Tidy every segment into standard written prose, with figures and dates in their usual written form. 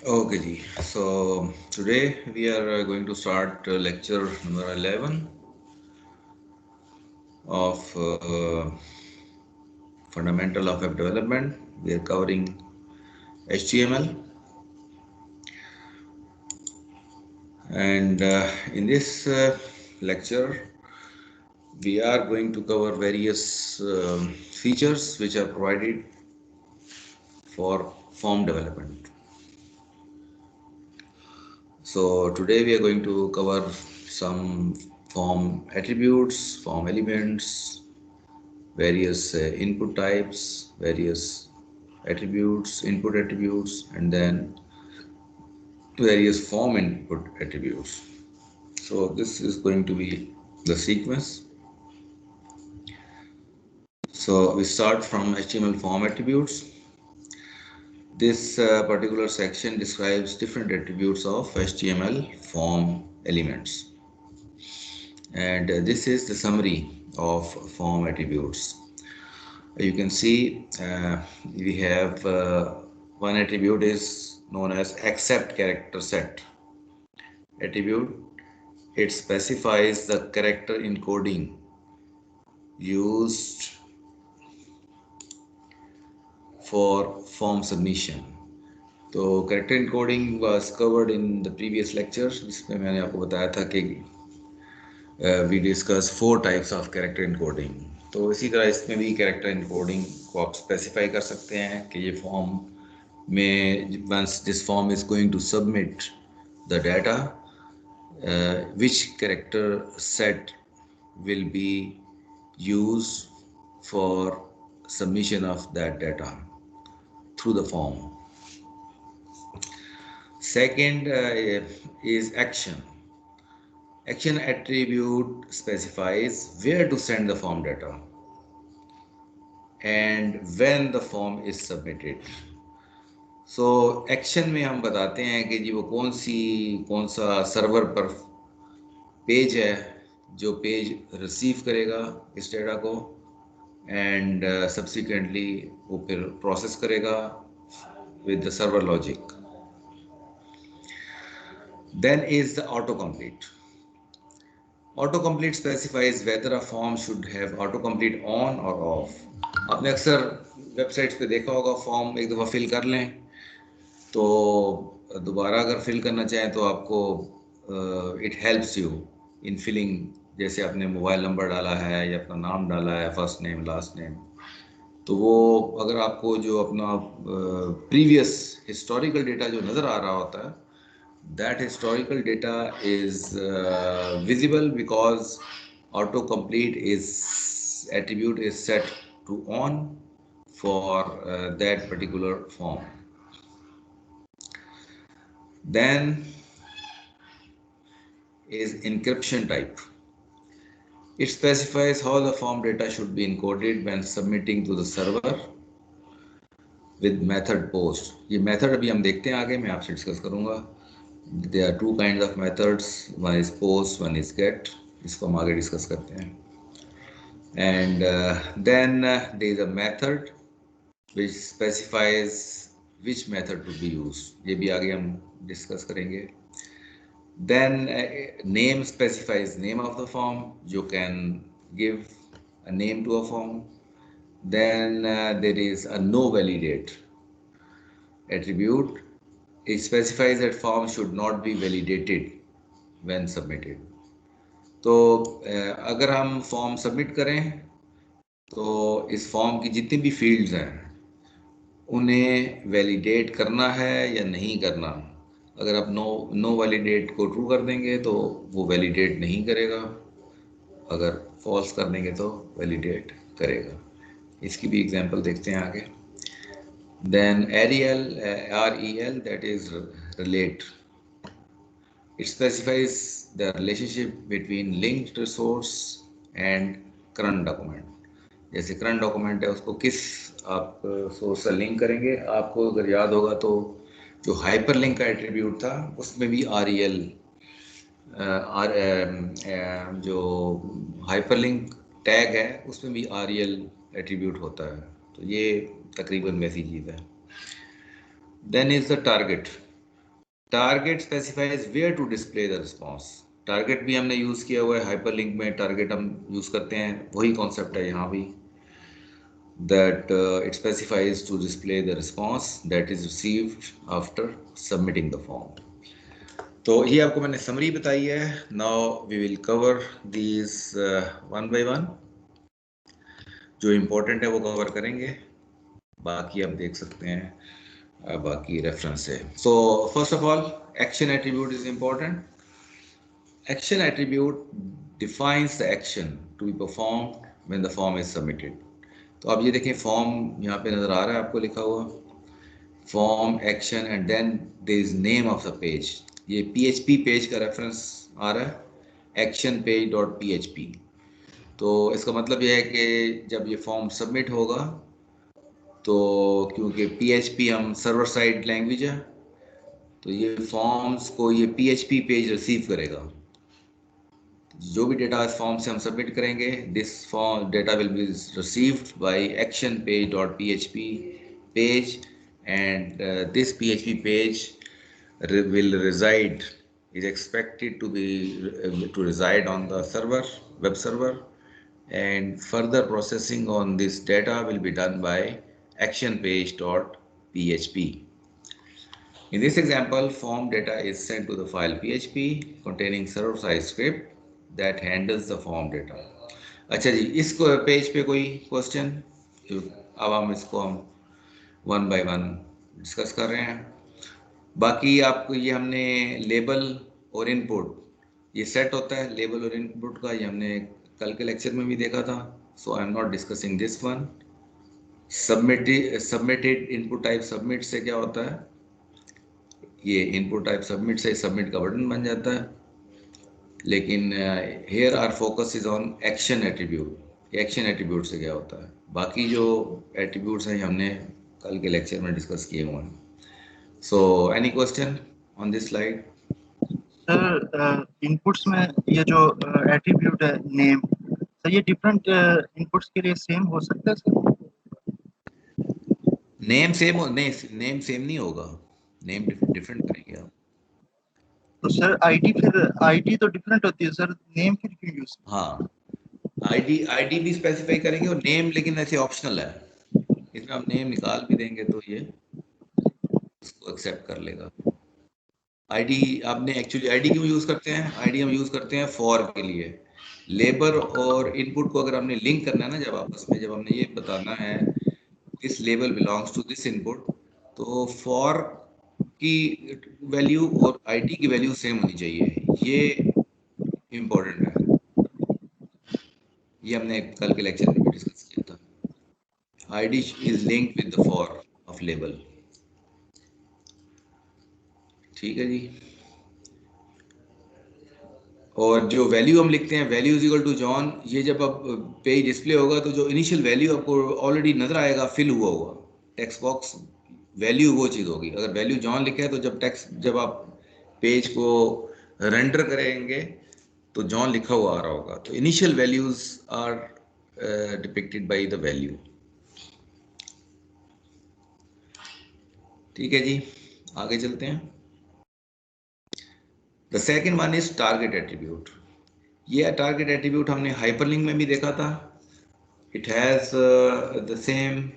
Okay, ji. So today we are going to start lecture number 11 of Fundamental of Web Development. We are covering HTML, and in this lecture we are going to cover various features which are provided for form development. So today we are going to cover some form attributes, form elements, various input types, various attributes, input attributes, and then various form input attributes. So this is going to be the sequence. So we start from HTML form attributes. This particular section describes different attributes of HTML form elements. And this is the summary of form attributes. You can see we have one attribute is known as accept character set attribute. It specifies the character encoding used for form submission. तो character encoding was covered in the previous lecture, जिसमें मैंने आपको बताया था कि we discuss 4 types of character encoding. तो इसी तरह इसमें भी कैरेक्टर इनकोडिंग को आप स्पेसिफाई कर सकते हैं कि ये फॉर्म में once this form is going to submit the data, which character set will be used for submission of that data through the form. Second is action. Action attribute specifies where to send the form data and when the form is submitted. So action में हम बताते हैं कि जी वो कौन सा server पर page है जो पेज रिसीव करेगा इस डेटा को, एंड सब्सिक्वेंटली वो फिर प्रोसेस करेगा with the server logic. Then is the auto complete. Auto complete specifies whether a form should have auto complete on और ऑफ. आपने अक्सर वेबसाइट्स पे देखा होगा, फॉर्म एक दफ़ा फिल कर लें तो दोबारा अगर फिल करना चाहें तो आपको it helps you in filling. जैसे आपने मोबाइल नंबर डाला है या अपना नाम डाला है, फर्स्ट नेम लास्ट नेम, तो वो अगर आपको जो अपना प्रीवियस हिस्टोरिकल डेटा जो नज़र आ रहा होता है, that historical data is visible because autocomplete is attribute is set to on for that particular form. Then is encryption type. It specifies how the form data should be encoded when submitting to the server with method post. ये method अभी हम देखते हैं आगे, मैं आपसे discuss करूँगा. There are 2 kinds of methods. One is post, one is get. इसको हम आगे डिस्कस करते हैं. And then there is a method which specifies which method to be used. ये भी आगे हम डिस्कस करेंगे. Then name specifies name of the form. You can give a name to a form. Then there is a no validate attribute. It specifies that form should not be validated when submitted. तो अगर हम form submit करें तो इस form की जितनी भी fields हैं उन्हें वैलिडेट करना है या नहीं करना. अगर आप नो वैलिडेट को ट्रू कर देंगे तो वो वैलिडेट नहीं करेगा, अगर फॉल्स कर देंगे तो वैलिडेट करेगा. इसकी भी एग्जांपल देखते हैं आगे. Then REL that is relate. It specifies the relationship between linked resource and current document. जैसे करंट डॉक्यूमेंट है उसको किस आप सोर्स से लिंक करेंगे. आपको अगर याद होगा तो जो हाइपर लिंक का एट्रीब्यूट था उसमें भी REL जो हाइपर लिंक टैग है उसमें भी REL एट्रीब्यूट होता है. तो ये तकरीबन वैसी चीज़ है. Then is the target. Target specifies where to display the response. Target भी हमने यूज किया हुआ है, हाइपरलिंक में टारगेट हम यूज करते हैं, वही कॉन्सेप्ट है यहाँ भी, that it specifies to display the response that is received after submitting the form. तो ये आपको मैंने समरी बताई है। Now we will cover these one by one. जो इम्पोर्टेंट है वो कवर करेंगे, बाकी आप देख सकते हैं बाकी रेफरेंस है। So first of all, action attribute is important. Action attribute defines the action to be performed when the form is submitted. तो आप ये देखें, फॉर्म यहाँ पे नजर आ रहा है आपको लिखा हुआ, form action and then there is name of the page. ये PHP पेज का रेफरेंस आ रहा है, एक्शन पेज डॉट PHP। तो इसका मतलब यह है कि जब ये फॉर्म सबमिट होगा, तो क्योंकि PHP हम सर्वर साइड लैंग्वेज है, तो ये फॉर्म्स को ये PHP पेज रिसीव करेगा। जो भी डेटा इस फॉर्म से हम सबमिट करेंगे, this form data will be received by action page dot PHP page, and this PHP page will reside, is expected to be to reside on the server, web server, and further processing on this data will be done by action page dot PHP. In this example, form data is sent to the file PHP containing server side script that handles the form data. अच्छा जी, इस page पे कोई question? अब हम इसको one by one discuss कर रहे हैं। बाकी आपको ये हमने लेबल और इनपुट, ये सेट होता है लेबल और इनपुट का, ये हमने कल के लेक्चर में भी देखा था। So I am not discussing this one. Submitted input type submit से क्या होता है, ये इनपुट टाइप सबमिट से सबमिट का बटन बन जाता है। लेकिन here our focus is on action attribute. Action attribute से क्या होता है, बाकी जो एट्रीब्यूट्स हैं हमने कल के लेक्चर में डिस्कस किए हुए हैं। So any question on this slide? Sir inputs में ये जो एट्रीब्यूट है नेम, सर ये डिफरेंट इनपुट्स के लिए सेम हो सकता है सर? नेम सेम नहीं, नेम सेम नहीं होगा, नेम डिफरेंट करेंगे आप। तो सर आईडी, फिर आईडी तो डिफरेंट होती है सर, नेम फिर क्यों यूज? हाँ, आईडी भी स्पेसिफाई करेंगे और नेम लेकिन ऐसे ऑप्शनल है, इसमें आप नेम निकाल भी देंगे तो ये इसको एक्सेप्ट कर लेगा। आईडी आपने एक्चुअली आईडी क्यों यूज करते हैं? आईडी हम यूज करते हैं फॉर के लिए। लेबर और इनपुट को अगर हमने लिंक करना है ना, जब आपस में, जब हमने ये बताना है this label belongs to this input, तो फॉर की वैल्यू और आईडी की वैल्यू सेम होनी चाहिए, ये इम्पोर्टेंट है। ये हमने कल के लेक्चर में भी डिस्कस किया था। ID is linked with the for of label. ठीक है जी। और जो वैल्यू हम लिखते हैं, value is equal to John, ये जब अब पेज डिस्प्ले होगा तो जो इनिशियल वैल्यू आपको ऑलरेडी नजर आएगा फिल हुआ हुआ टेक्स्ट बॉक्स, वैल्यू वो चीज़ होगी। अगर वैल्यू जॉन लिखा है तो जब आप पेज को रेंडर करेंगे तो जॉन लिखा हुआ आ रहा होगा। तो initial values are depicted by the value. ठीक है जी, आगे चलते हैं। The second one is target attribute. ये टारगेट एट्रीब्यूट हमने हाइपरलिंक में भी देखा था। It has the same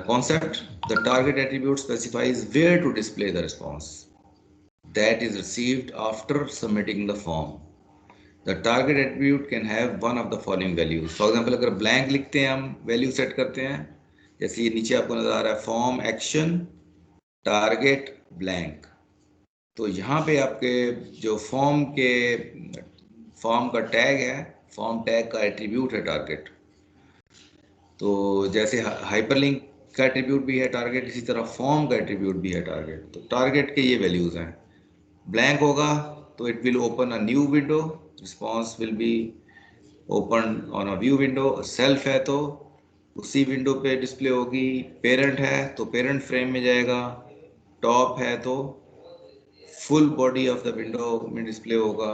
concept. The target attribute specifies where to display the response that is received after submitting the form. The target attribute can have one of the following values. For example, अगर blank लिखते हैं, हम value set करते हैं, जैसे ये नीचे आपको नजर आ रहा है फॉर्म एक्शन टारगेट ब्लैंक, तो यहाँ पे आपके जो फॉर्म का टैग है, फॉर्म टैग का एट्रीब्यूट है टारगेट। तो जैसे हाइपरलिंक का एट्रीब्यूट भी है टारगेट, इसी तरह फॉर्म का एट्रीब्यूट भी है टारगेट। तो टारगेट के ये वैल्यूज हैं। ब्लैंक होगा तो it will open a new window, response will be open on a view window. Self है तो उसी विंडो पे डिस्प्ले होगी। पेरेंट है तो पेरेंट फ्रेम में जाएगा। टॉप है तो full body of the window में डिस्प्ले होगा।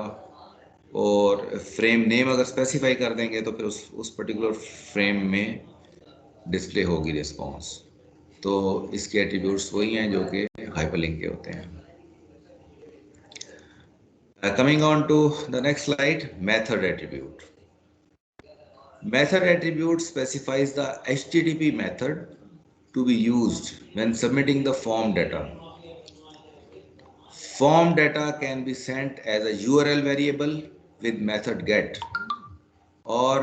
और फ्रेम नेम अगर स्पेसिफाई कर देंगे तो फिर उस पर्टिकुलर फ्रेम में डिस्प्ले होगी रिस्पॉन्स। तो इसके एट्रीब्यूट्स वही हैं जो कि हाइपरलिंक के होते हैं। Coming on to the next slide, method attribute. Method attribute specifies the HTTP method to be used when submitting the form data. Form data can be sent as a URL variable with method get or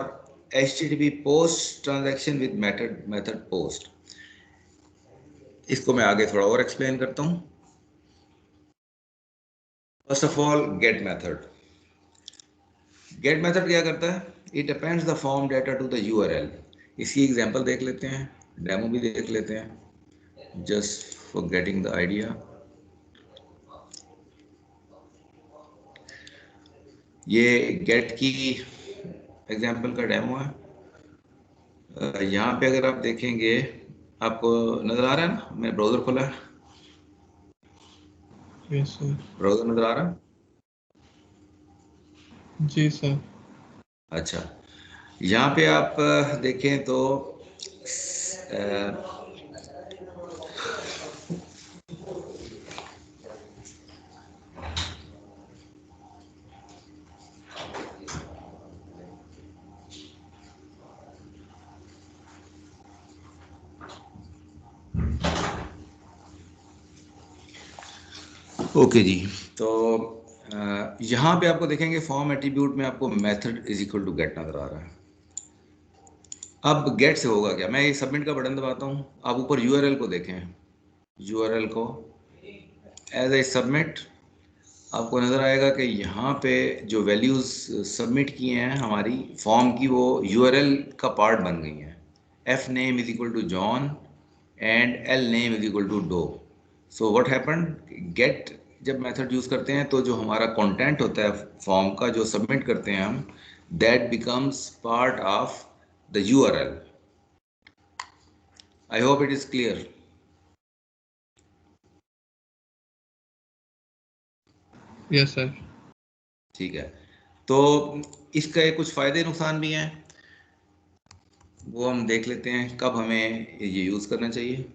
HTTP post transaction with method post. इसको मैं आगे थोड़ा और explain करता हूँ। First of all get method. Get method क्या करता है? It appends the form data to the URL. इसकी एग्जांपल देख लेते हैं, डेमो भी देख लेते हैं, just for getting the idea. ये गेट की एग्जांपल का डेमो है। यहाँ पे अगर आप देखेंगे, आपको नजर आ रहा है ना, मैं ब्राउजर खोला है। Yes sir. ब्राउजर नजर आ रहा है? जी सर। अच्छा, यहाँ पे आप देखें तो ओके जी, तो यहाँ पे आपको देखेंगे फॉर्म एट्रीब्यूट में आपको method is equal to get नजर आ रहा है। अब गेट से होगा क्या? मैं ये सबमिट का बटन दबाता हूँ, आप ऊपर यूआरएल को देखें, यूआरएल को एज ए सबमिट, आपको नज़र आएगा कि यहाँ पे जो वैल्यूज़ सबमिट किए हैं हमारी फॉर्म की, वो यूआरएल का पार्ट बन गई हैं। F name is equal to John and L name is equal to Doe. So what happened, get जब मेथड यूज़ करते हैं तो जो हमारा कंटेंट होता है फॉर्म का, जो सबमिट करते हैं हम, that becomes part of the URL. I hope it is clear. Yes sir. ठीक है, तो इसके कुछ फ़ायदे नुकसान भी हैं, वो हम देख लेते हैं कब हमें ये यूज़ करना चाहिए।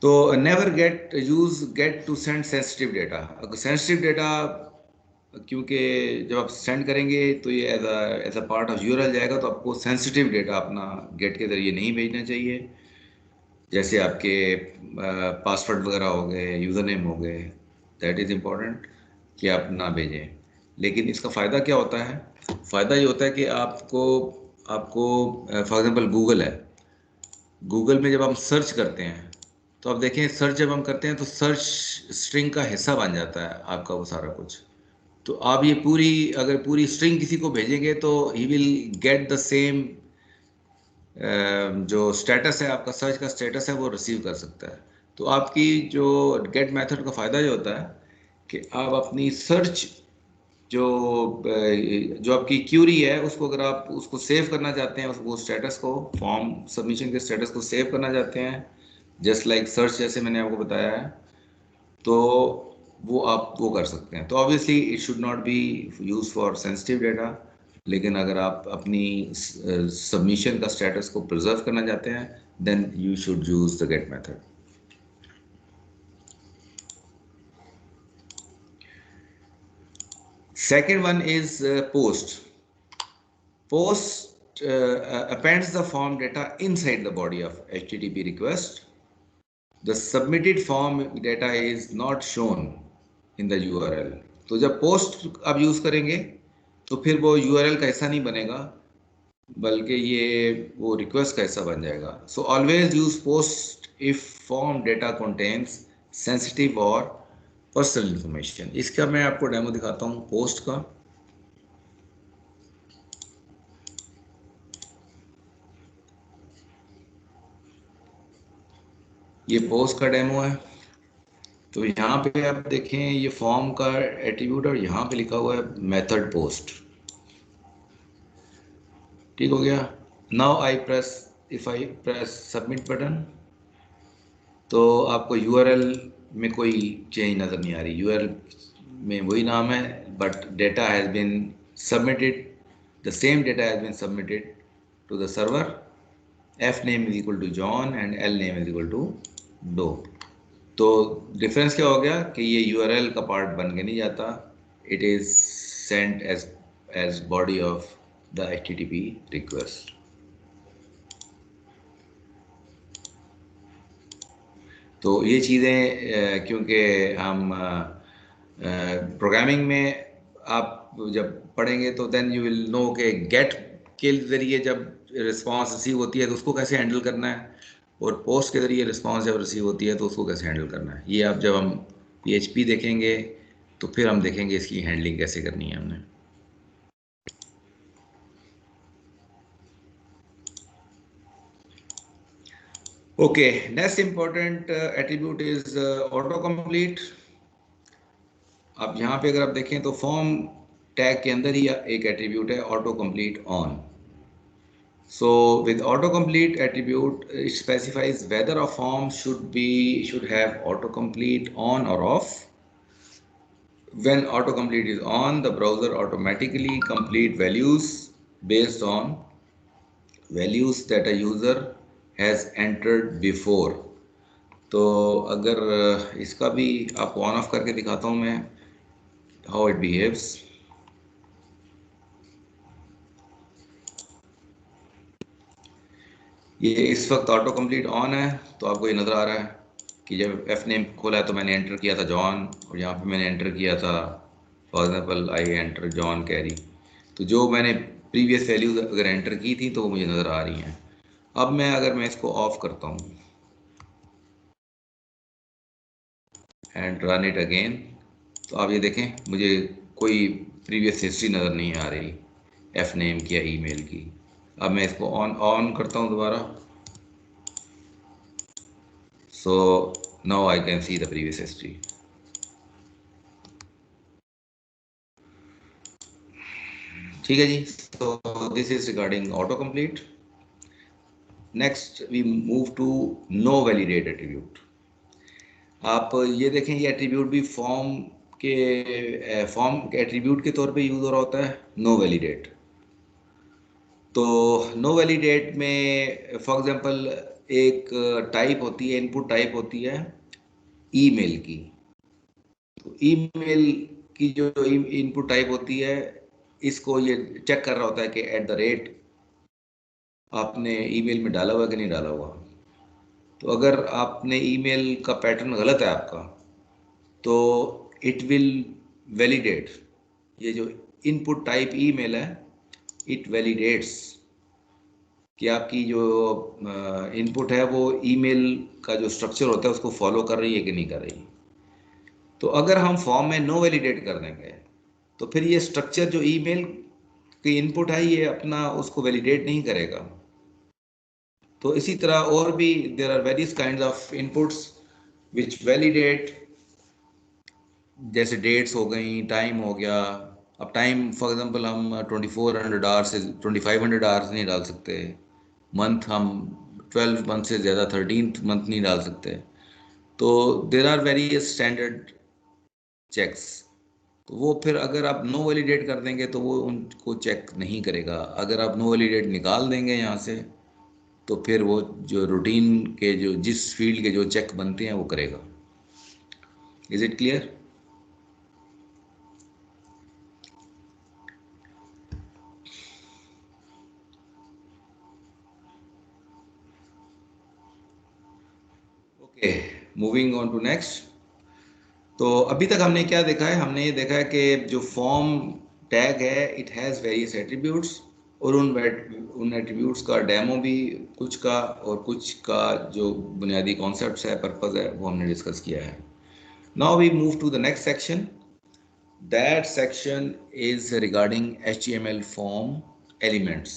तो never get to send sensitive data. अगर सेंसिटिव डेटा, क्योंकि जब आप सेंड करेंगे तो ये as a part of URL जाएगा, तो आपको सेंसिटिव डेटा अपना गेट के ज़रिए नहीं भेजना चाहिए। जैसे आपके पासवर्ड वगैरह हो गए, यूज़र नेम हो गए, दैट इज़ इम्पॉर्टेंट कि आप ना भेजें। लेकिन इसका फ़ायदा क्या होता है? फ़ायदा ये होता है कि आपको फॉर एग्जांपल गूगल है, गूगल में जब हम सर्च करते हैं तो आप देखें, सर्च जब हम करते हैं तो सर्च स्ट्रिंग का हिस्सा बन जाता है आपका वो सारा कुछ। तो आप ये अगर पूरी स्ट्रिंग किसी को भेजेंगे तो he will get the same, जो स्टेटस है आपका, सर्च का स्टेटस है, वो रिसीव कर सकता है। तो आपकी जो गेट मेथड का फ़ायदा ये होता है कि आप अपनी सर्च जो आपकी क्यूरी है, उसको अगर आप उसको सेव करना चाहते हैं, वो स्टेटस को, फॉर्म सबमिशन के स्टेटस को सेव करना चाहते हैं, जस्ट लाइक सर्च जैसे मैंने आपको बताया है, तो वो आप वो कर सकते हैं। तो obviously it should not be use for sensitive data, लेकिन अगर आप अपनी सबमिशन का स्टेटस को प्रिजर्व करना चाहते हैं, then you should use the get method. Second one is post. Post appends the form data inside the body of HTTP request. The submitted form data is not shown in the URL. तो जब post आप use करेंगे तो फिर वो URL का हिस्सा नहीं बनेगा, बल्कि ये वो रिक्वेस्ट का हिस्सा बन जाएगा। So always use post if form data contains sensitive और पर्सनल इंफॉर्मेशन। इसका मैं आपको डेमो दिखाता हूँ पोस्ट का। ये पोस्ट का डेमो है। तो यहाँ पे आप देखें, ये फॉर्म का एट्रीब्यूट और यहाँ पे लिखा हुआ है मेथड पोस्ट। ठीक हो गया। Now if I press submit button, तो आपको यूआरएल में कोई चेंज नज़र नहीं आ रही। यूआरएल में वही नाम है, but data has been submitted, the same data has been submitted to the server. F name is equal to John and L name is equal to Doe. तो डिफरेंस क्या हो गया कि ये URL का पार्ट बन के नहीं जाता, it is sent as body of the HTTP request. तो ये चीज़ें क्योंकि हम प्रोग्रामिंग में आप जब पढ़ेंगे तो देन यू विल नो कि गेट के ज़रिए जब रिस्पांस रिसीव होती है तो उसको कैसे हैंडल करना है, और पोस्ट के ज़रिए रिस्पांस जब रिसीव होती है तो उसको कैसे हैंडल करना है. ये आप जब हम PHP देखेंगे तो फिर हम देखेंगे इसकी हैंडलिंग कैसे करनी है हमने. Okay, next important attribute is auto complete. अब यहाँ पे अगर आप देखें तो फॉर्म टैग के अंदर ही एक एट्रीब्यूट है auto complete on. So with autocomplete attribute, it specifies whether a form should have autocomplete on or off. When autocomplete is on, the browser automatically complete values based on values that a user has entered before. तो अगर इसका भी आपको on off करके दिखाता हूँ मैं how it behaves. ये इस वक्त ऑटो कंप्लीट ऑन है, तो आपको ये नज़र आ रहा है कि जब एफ नेम खोला है तो मैंने एंटर किया था जॉन, और यहाँ पे मैंने एंटर किया था for example I enter John Kerry. तो जो मैंने प्रीवियस वैल्यूज अगर एंटर की थी तो वो मुझे नज़र आ रही हैं. अब मैं इसको ऑफ करता हूँ एंड रन इट अगेन, तो आप ये देखें मुझे कोई प्रीवियस हिस्ट्री नज़र नहीं आ रही एफ नेम की या ईमेल की. अब मैं इसको ऑन करता हूँ दोबारा, so now I can see the previous history. ठीक है जी. So this is regarding autocomplete. Next we move to no validate attribute. आप ये देखें ये एट्रीब्यूट भी फॉर्म के एट्रीब्यूट के तौर पे यूज हो रहा होता है, नो वैलिडेट. तो नो वैलिडेट में फॉर एग्जांपल एक टाइप होती है, इनपुट टाइप होती है ईमेल की. तो ईमेल की जो इनपुट टाइप होती है, इसको ये चेक कर रहा होता है कि एट द रेट आपने ईमेल में डाला हुआ कि नहीं डाला हुआ. तो अगर आपने ईमेल का पैटर्न गलत है आपका, तो इट विल वैलिडेट. ये जो इनपुट टाइप ईमेल है, इट वैलिडेट्स कि आपकी जो इनपुट है वो ईमेल का जो स्ट्रक्चर होता है उसको फॉलो कर रही है कि नहीं कर रही. तो अगर हम फॉर्म में नो वैलिडेट कर देंगे तो फिर ये स्ट्रक्चर जो ईमेल की इनपुट है ये अपना उसको वैलिडेट नहीं करेगा. तो इसी तरह और भी there are various kinds of inputs which validate, जैसे डेट्स हो गई, टाइम हो गया. अब टाइम फॉर एग्जांपल हम 2400 आवर्स से 2500 आवर्स नहीं डाल सकते. मंथ हम 12 मंथ से ज़्यादा 13th मंथ नहीं डाल सकते. तो there are various standard checks. तो वो फिर अगर आप नो वैलिडेट कर देंगे तो वो उनको चेक नहीं करेगा. अगर आप नो वैलिडेट निकाल देंगे यहाँ से तो फिर वो जो रूटीन के जो जिस फील्ड के जो चेक बनते हैं वो करेगा. Is it clear? Okay, moving on to next. तो अभी तक हमने क्या देखा है, हमने ये देखा है कि जो फॉर्म टैग है इट हैज़ वेरियस एट्रीब्यूट्स, और उन एट्रीब्यूट्स का डेमो भी कुछ का और कुछ का जो बुनियादी कॉन्सेप्ट्स है, पर्पस है, वो हमने डिस्कस किया है. Now we move to the next section. That section is regarding HTML form elements.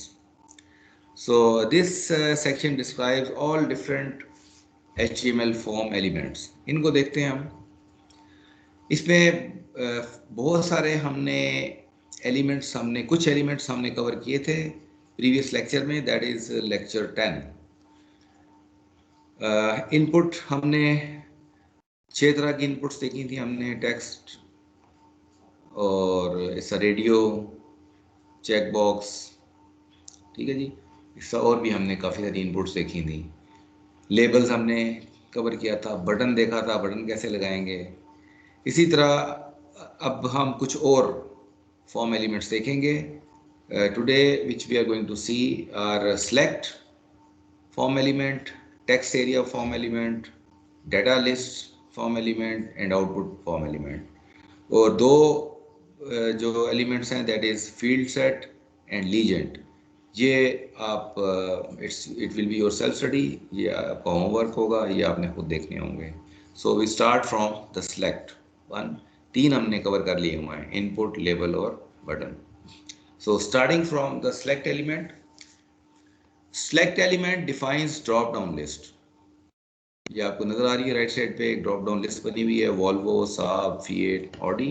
So this section describes all different HTML form elements. इनको देखते हैं हम. इसमें बहुत सारे कुछ एलिमेंट्स हमने कवर किए थे प्रीवियस लेक्चर में, दैट इज लेक्चर 10. इनपुट हमने 6 तरह की इनपुट्स देखी थी हमने, टेक्स्ट और इसका रेडियो, चेक बॉक्स, ठीक है जी। इसका और भी हमने काफ़ी सारी इनपुट्स देखी थी। लेबल्स हमने कवर किया था, बटन देखा था, बटन कैसे लगाएंगे। इसी तरह अब हम कुछ और फॉर्म एलिमेंट्स देखेंगे। Today which we are going to see are select form element, text area form element, data list form element and output form element. और दो जो एलिमेंट्स हैं that is field set and legend, ये आप it will be your self study, ये आपका homework होगा, ये आपने खुद देखने होंगे। So we start from the select one. तीन हमने कवर कर लिए हुए हैं, इनपुट, लेबल और button. So starting from the select element, select element defines drop down list। ये आपको नजर आ रही है राइट साइड पे, एक ड्रॉप डाउन लिस्ट बनी हुई है, Volvo, Saab, Fiat, Audi.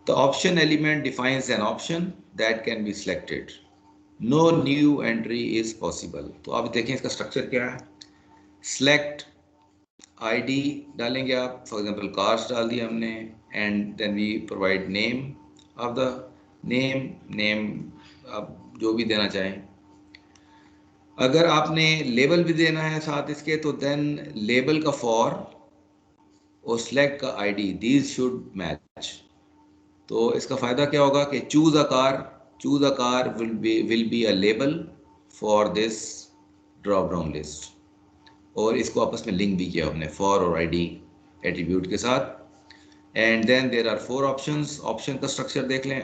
The option element defines an option that can be selected, no new entry is possible. तो आप देखें इसका स्ट्रक्चर क्या है। सिलेक्ट आईडी डालेंगे आप, फॉर एग्जांपल कार्स डाल दिया हमने, and then we provide name of the name आप जो भी देना चाहें। अगर आपने लेबल भी देना है साथ इसके, तो देन लेबल का फॉर और सिलेक्ट का आईडी, दीज शुड मैच। तो इसका फ़ायदा क्या होगा कि choose a car will be a label for this drop down list. और इसको आपस में लिंक भी किया हमने फॉर और आईडी एट्रीब्यूट के साथ। And then there are 4 options. Option का स्ट्रक्चर देख लें।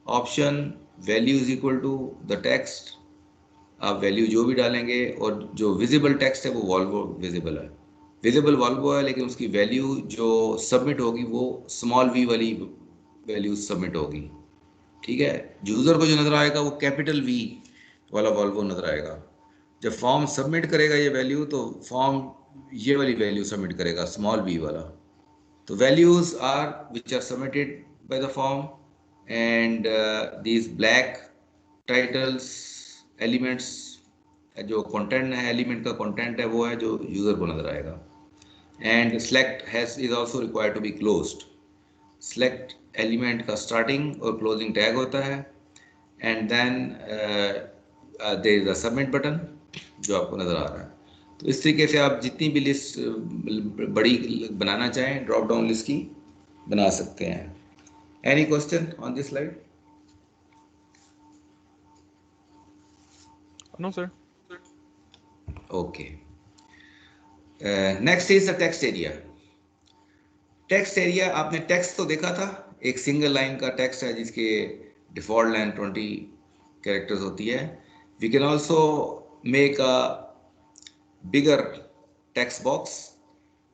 Option value is equal to the text, आप वैल्यू जो भी डालेंगे, और जो विजिबल टेक्स्ट है वो वॉल्वो विजिबल है, विजिबल वॉल्वो है, लेकिन उसकी वैल्यू जो सबमिट होगी वो स्मॉल वी वाली वैल्यू सबमिट होगी, ठीक है। यूज़र को जो नज़र आएगा वो कैपिटल वी वाला वॉल्वो नज़र आएगा। जब फॉर्म सबमिट करेगा ये वैल्यू, तो फॉर्म ये वाली वैल्यू सबमिट करेगा, स्मॉल वी वाला। तो values are which are submitted by the form, and these black titles elements, जो कंटेंट है, एलिमेंट का कंटेंट है, वो है जो यूजर को नजर आएगा। And select has is also required to be closed. Select element का स्टार्टिंग और क्लोजिंग टैग होता है। And then there is a submit button जो आपको नजर आ रहा है। तो इस तरीके से आप जितनी भी लिस्ट बड़ी बनाना चाहें ड्रॉप डाउन लिस्ट की बना सकते हैं। Any question on this slide? No, sir. Okay, next is the text area. Text area, आपने टेक्स्ट तो देखा था, एक सिंगल लाइन का टेक्स्ट है जिसके डिफॉल्ट लाइन 20 कैरेक्टर्स होती है। We can also make a bigger text box,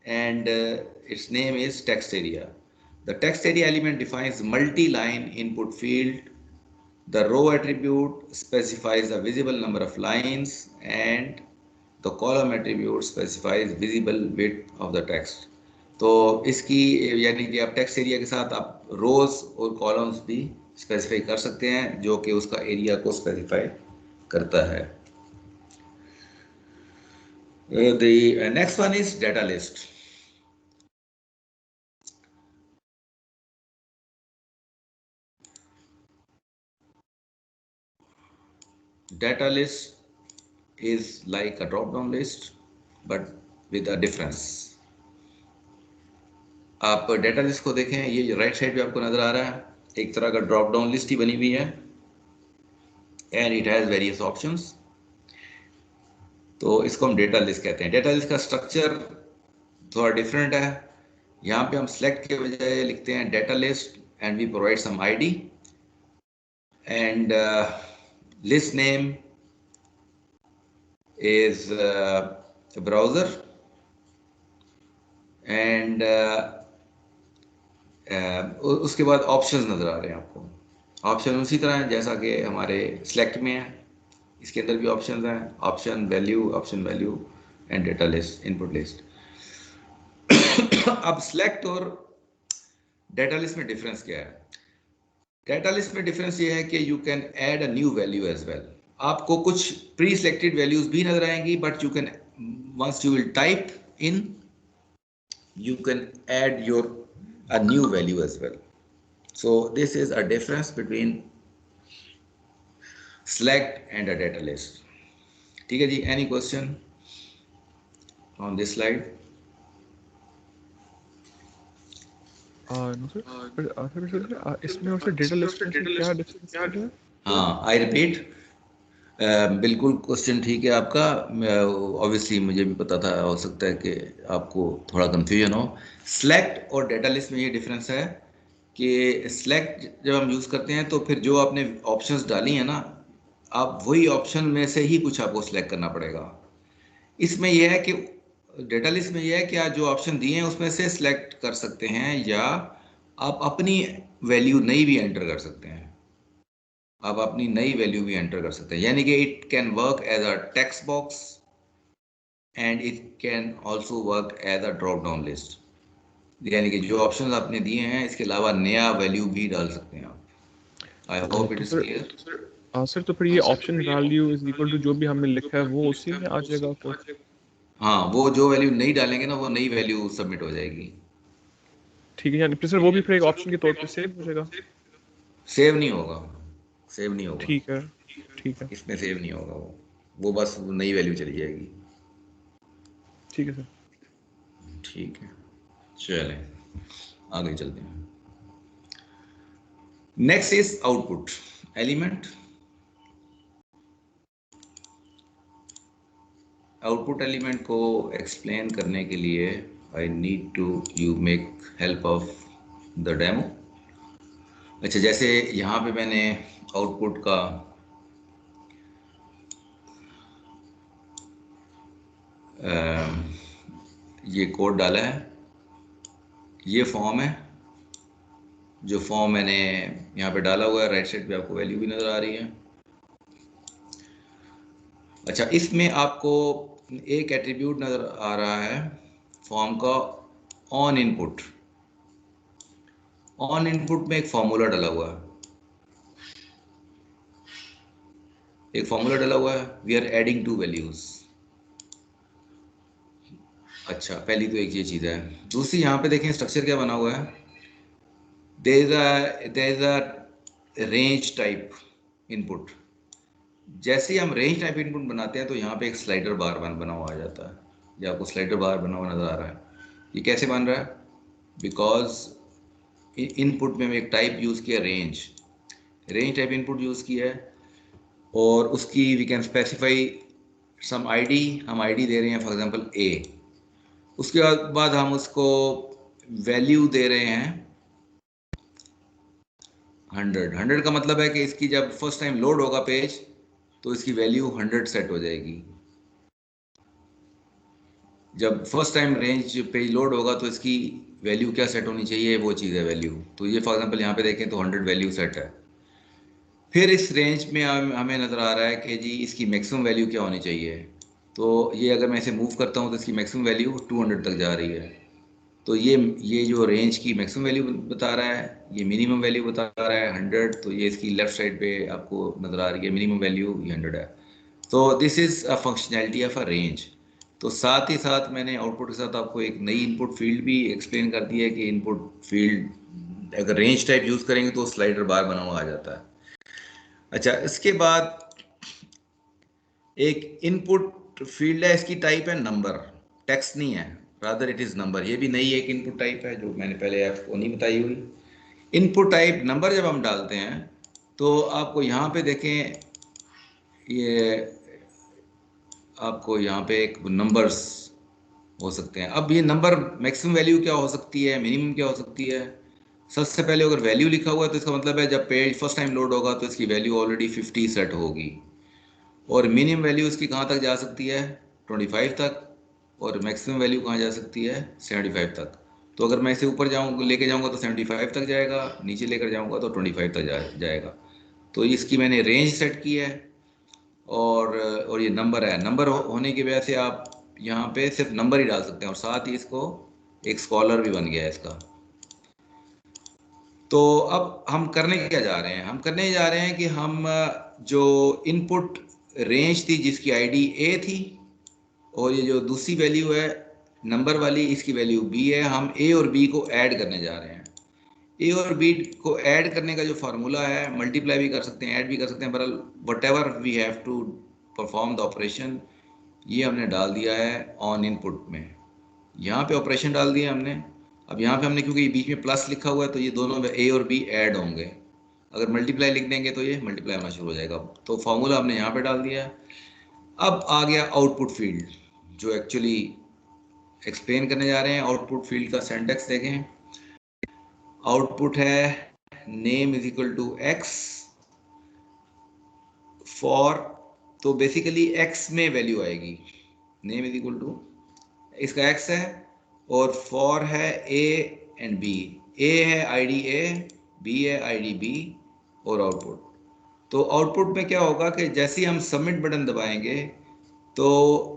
and its name is text area. The text area element defines multi-line input field. The row attribute specifies a visible number of lines, and the column attribute specifies visible width of the text. तो इसकी यानी कि आप text area के साथ आप रोज और columns भी स्पेसिफाई कर सकते हैं, जो कि उसका एरिया को स्पेसिफाई करता है। The next one is data list. Data list is like a drop-down list, but with a difference. आप डेटा लिस्ट को देखें, ये राइट साइड पे आपको नजर आ रहा है, एक तरह का ड्रॉप डाउन लिस्ट ही बनी हुई है, and it has various options. तो इसको हम डेटा लिस्ट कहते हैं। डेटा लिस्ट का स्ट्रक्चर थोड़ा डिफरेंट है। यहाँ पे हम सेलेक्ट के बजाय लिखते हैं data list, and we provide some ID, and list name is a browser, and उसके बाद ऑप्शंस नज़र आ रहे हैं आपको। ऑप्शन उसी तरह है जैसा कि हमारे सेलेक्ट में है, इसके अंदर भी ऑप्शंस हैं, option value and data list, input list. अब सेलेक्ट और डेटा लिस्ट में डिफरेंस क्या है? डेटा लिस्ट में डिफरेंस ये है कि you can add a new value as well. आपको कुछ प्री सिलेक्टेड वैल्यूज भी नजर आएंगी, but you can once you will type in, you can add a new value as well. So this is a difference between select and a data list. ठीक है जी, any question on this slide? No sir, इसमें और sir data list में sir क्या difference है? हाँ, I repeat, बिल्कुल क्वेश्चन ठीक है आपका। ऑब्वियसली मुझे भी पता था, हो सकता है कि आपको थोड़ा कंफ्यूजन हो। सेलेक्ट और डेटा लिस्ट में ये डिफरेंस है कि सेलेक्ट जब हम यूज़ करते हैं तो फिर जो आपने ऑप्शंस डाली हैं ना, आप वही ऑप्शन में से ही कुछ आपको सिलेक्ट करना पड़ेगा। इसमें यह है कि डेटा लिस्ट में यह है कि आप जो ऑप्शन दिए हैं उसमें से सिलेक्ट कर सकते हैं, या आप अपनी वैल्यू नई भी एंटर कर सकते हैं। आप अपनी नई वैल्यू भी एंटर कर सकते हैं, यानी कि it can work as a text box and it can also work as a drop down list. यानी कि जो ऑप्शंस आपने दिए हैं इसके अलावा नया वैल्यू भी डाल सकते हैं आप। I hope it is clear. Sir तो फिर ये option value is equal to जो भी हमने लिखा है वो उसी में आ जाएगा फिर? हाँ, वो जो वैल्यू नहीं डालेंगे ना, वो नई वैल्यू सबमिट हो जाएगी। ठीक है, यानी फिर सर वो भी फिर एक ऑप्शन के तौर पे सेव हो जाएगा? सेव नहीं होगा, सेव नहीं होगा, ठीक है, ठीक है, इसमें सेव नहीं होगा। वो बस नई वैल्यू चली जाएगी। ठीक है सर। ठीक है, चलें आगे चलते हैं। Next is output element. Output element को एक्सप्लेन करने के लिए I need to you make help of the demo. अच्छा, जैसे यहाँ पे मैंने आउटपुट का ये कोड डाला है, ये फॉर्म है। जो फॉर्म मैंने यहाँ पे डाला हुआ है, राइट साइड पे आपको वैल्यू भी नज़र आ रही है। अच्छा, इसमें आपको एक एट्रीब्यूट नज़र आ रहा है फॉर्म का, ऑन इनपुट। ऑन इनपुट में एक फॉर्मूला डला हुआ है, एक फॉर्मूला डला हुआ है, we are adding two values. अच्छा, पहली तो एक ये चीज़ है। दूसरी, यहाँ पे देखें स्ट्रक्चर क्या बना हुआ है, there is a range type input. जैसे ही हम रेंज टाइप इनपुट बनाते हैं तो यहाँ पे एक स्लाइडर बार बना हुआ आ जाता है। ये आपको स्लाइडर बार बना हुआ नज़र आ रहा है। ये कैसे बन रहा है? बिकॉज इनपुट में हम एक टाइप यूज़ किया, रेंज टाइप इनपुट यूज़ किया है, और उसकी we can specify some ID. हम आईडी दे रहे हैं फॉर एग्जांपल ए। उसके बाद हम उसको वैल्यू दे रहे हैं 100 का मतलब है कि इसकी जब फर्स्ट टाइम लोड होगा पेज तो इसकी वैल्यू 100 सेट हो जाएगी। जब first time range page load होगा तो इसकी वैल्यू क्या सेट होनी चाहिए, वो चीज़ है वैल्यू। तो ये फॉर एग्जांपल यहाँ पे देखें तो 100 वैल्यू सेट है। फिर इस रेंज में हमें नज़र आ रहा है कि जी इसकी मैक्सिमम वैल्यू क्या होनी चाहिए। तो ये अगर मैं इसे मूव करता हूँ तो इसकी मैक्सिमम वैल्यू 200 तक जा रही है। तो ये जो रेंज की मैक्सिमम वैल्यू बता रहा है, ये मिनिमम वैल्यू बता रहा है 100। तो ये इसकी लेफ्ट साइड पे आपको नज़र आ रही है मिनिमम वैल्यू ये 100 है। तो this is a functionality of a range. तो साथ ही साथ मैंने आउटपुट के साथ आपको एक नई इनपुट फील्ड भी एक्सप्लेन कर दी है कि इनपुट फील्ड अगर रेंज टाइप यूज़ करेंगे तो स्लाइडर बार बना हुआ आ जाता है। अच्छा, इसके बाद एक इनपुट फील्ड है, इसकी टाइप है नंबर, टेक्स्ट नहीं है, रादर इट इज़ नंबर। ये भी नई एक इनपुट टाइप है जो मैंने पहले आपको नहीं बताई हुई। इनपुट टाइप नंबर जब हम डालते हैं तो आपको यहाँ पे देखें, ये आपको यहाँ पे एक नंबर्स हो सकते हैं। अब ये नंबर मैक्सिमम वैल्यू क्या हो सकती है, मिनिमम क्या हो सकती है? सबसे पहले अगर वैल्यू लिखा हुआ है तो इसका मतलब है जब पेज फर्स्ट टाइम लोड होगा तो इसकी वैल्यू ऑलरेडी 50 सेट होगी। और मिनिमम वैल्यू इसकी कहाँ तक जा सकती है? 25 तक। और मैक्सिमम वैल्यू कहाँ जा सकती है? 75 तक। तो अगर मैं इसे ऊपर लेके जाऊँगा तो 75 तक जाएगा, नीचे लेकर जाऊँगा तो 25 तक जाएगा। तो इसकी मैंने रेंज सेट की है, और ये नंबर है। नंबर होने की वजह से आप यहाँ पे सिर्फ नंबर ही डाल सकते हैं, और साथ ही इसको एक स्कॉलर भी बन गया है इसका। तो अब हम करने क्या जा रहे हैं? हम करने जा रहे हैं कि हम जो इनपुट रेंज थी जिसकी आईडी ए थी, और ये जो दूसरी वैल्यू है नंबर वाली, इसकी वैल्यू बी है, हम ए और बी को ऐड करने जा रहे हैं। ए और बी को ऐड करने का जो फार्मूला है, मल्टीप्लाई भी कर सकते हैं, ऐड भी कर सकते हैं, बहरहाल whatever we have to perform the operation, ये हमने डाल दिया है ऑन इनपुट में। यहाँ पे ऑपरेशन डाल दिया हमने। अब यहाँ पे हमने, क्योंकि बीच में प्लस लिखा हुआ है, तो ये दोनों ए और बी ऐड होंगे। अगर मल्टीप्लाई लिख देंगे तो ये मल्टीप्लाई होना शुरू हो जाएगा। तो फॉर्मूला हमने यहाँ पे डाल दिया है। अब आ गया आउटपुट फील्ड, जो एक्चुअली एक्सप्लेन करने जा रहे हैं। आउटपुट फील्ड का सिंटैक्स देखें। आउटपुट है name is equal to X for, तो बेसिकली एक्स में वैल्यू आएगी। नेम इज इक्वल टू, इसका एक्स है, और फॉर है ए एंड बी। ए है आईडी ए, बी है आईडी बी, और आउटपुट। तो आउटपुट में क्या होगा कि जैसे ही हम सबमिट बटन दबाएंगे तो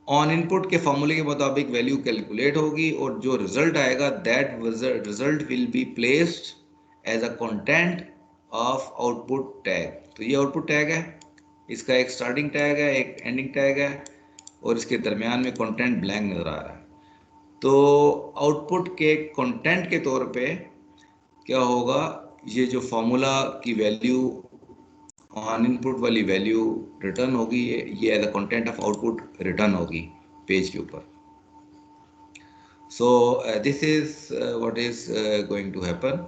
ऑन इनपुट के फॉर्मूले के मुताबिक वैल्यू कैलकुलेट होगी, और जो रिजल्ट आएगा that result will be placed as a content of output tag. तो ये आउटपुट टैग है, इसका एक स्टार्टिंग टैग है, एक एंडिंग टैग है, और इसके दरमियान में कंटेंट ब्लैंक नज़र आ रहा है। तो आउटपुट के कंटेंट के तौर पे क्या होगा, ये जो फॉर्मूला की वैल्यू ऑन इनपुट वाली वैल्यू रिटर्न होगी, ये as a content of output return होगी पेज के ऊपर। So this is what is going to happen.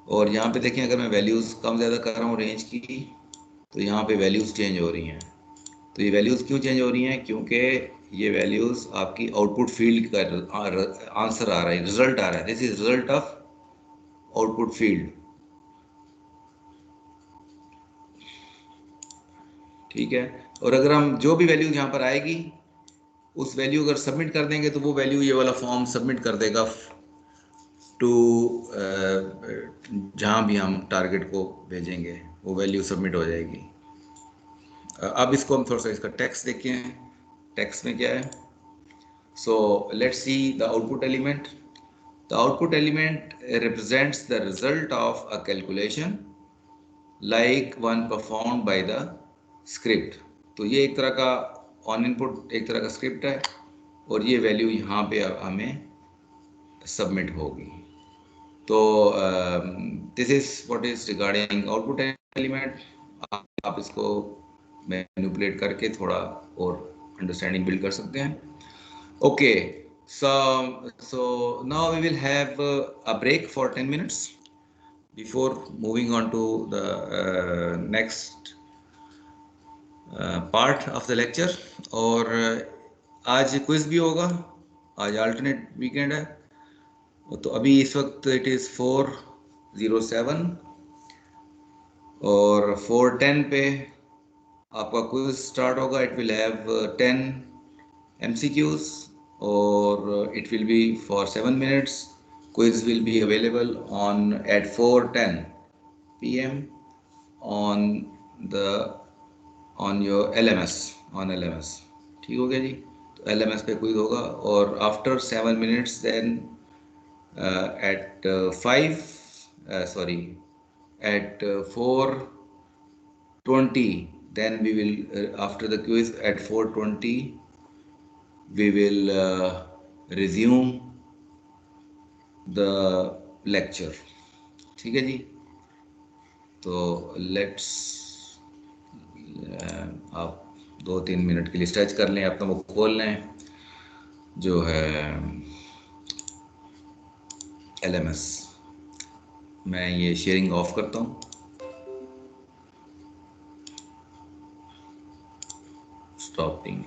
और यहाँ पे देखें, अगर मैं वैल्यूज़ कम ज़्यादा कर रहा हूँ रेंज की, तो यहाँ पे वैल्यूज़ चेंज हो रही हैं। तो ये वैल्यूज़ क्यों चेंज हो रही हैं? क्योंकि ये वैल्यूज़ आपकी आउटपुट फील्ड का आंसर आ रहा है, रिजल्ट आ रहा है। This is result of output field. ठीक है। और अगर हम जो भी वैल्यू यहाँ पर आएगी, उस वैल्यू अगर सबमिट कर देंगे, तो वो वैल्यू ये वाला फॉर्म सबमिट कर देगा टू जहाँ भी हम टारगेट को भेजेंगे, वो वैल्यू सबमिट हो जाएगी। अब इसको हम थोड़ा सा इसका टेक्स्ट देखें। टेक्स्ट में क्या है? So let's see the output element. The output element represents the result of a calculation like one perform by the script. तो ये एक तरह का ऑन इनपुट, एक तरह का स्क्रिप्ट है, और ये वैल्यू यहाँ पे हमें सबमिट होगी। तो this is what is regarding output element. आप इसको मैनिपुलेट करके थोड़ा और अंडरस्टैंडिंग बिल्ड कर सकते हैं। Okay, so now we will have a break for 10 minutes before moving on to the next part of the lecture. और आज क्विज भी होगा, आज अल्टरनेट वीकेंड है। तो अभी इस वक्त इट इज़ 4:07, और 4:10 पे आपका क्विज स्टार्ट होगा। इट विल हैव 10 MCQs, और it will B for 7 minutes. Quiz will be available on at 4:10 PM on the on your LMS, on LMS। ठीक हो गया जी? तो LMS पे क्विज होगा, और after 7 minutes then at 5 sorry at 4:20 then we will after the quiz at 4:20 we will resume the lecture। ठीक है जी? तो लेट्स आप 2-3 मिनट के लिए स्ट्रेच कर लें, अपना मुख खोल लें, जो है LMS। मैं ये शेयरिंग ऑफ करता हूँ। स्टॉपिंग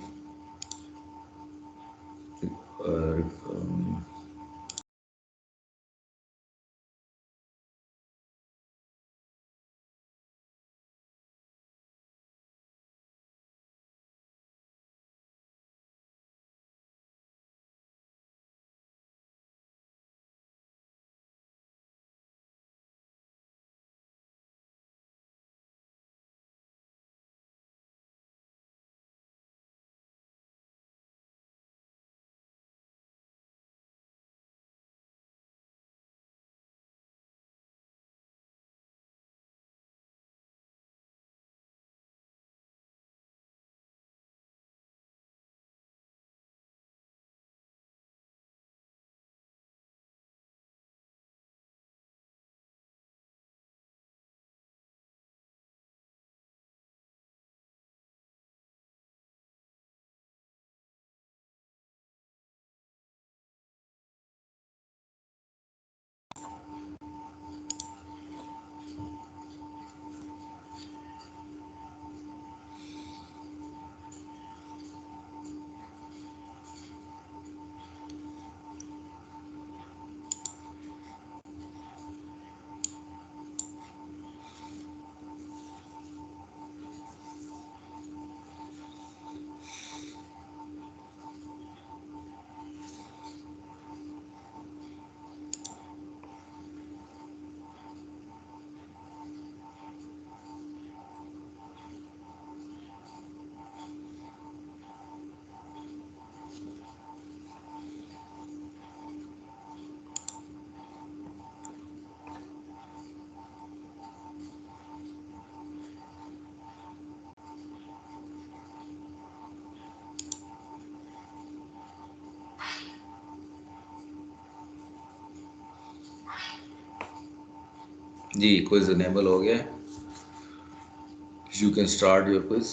जी क्विज इनेबल हो गया, you can start your quiz.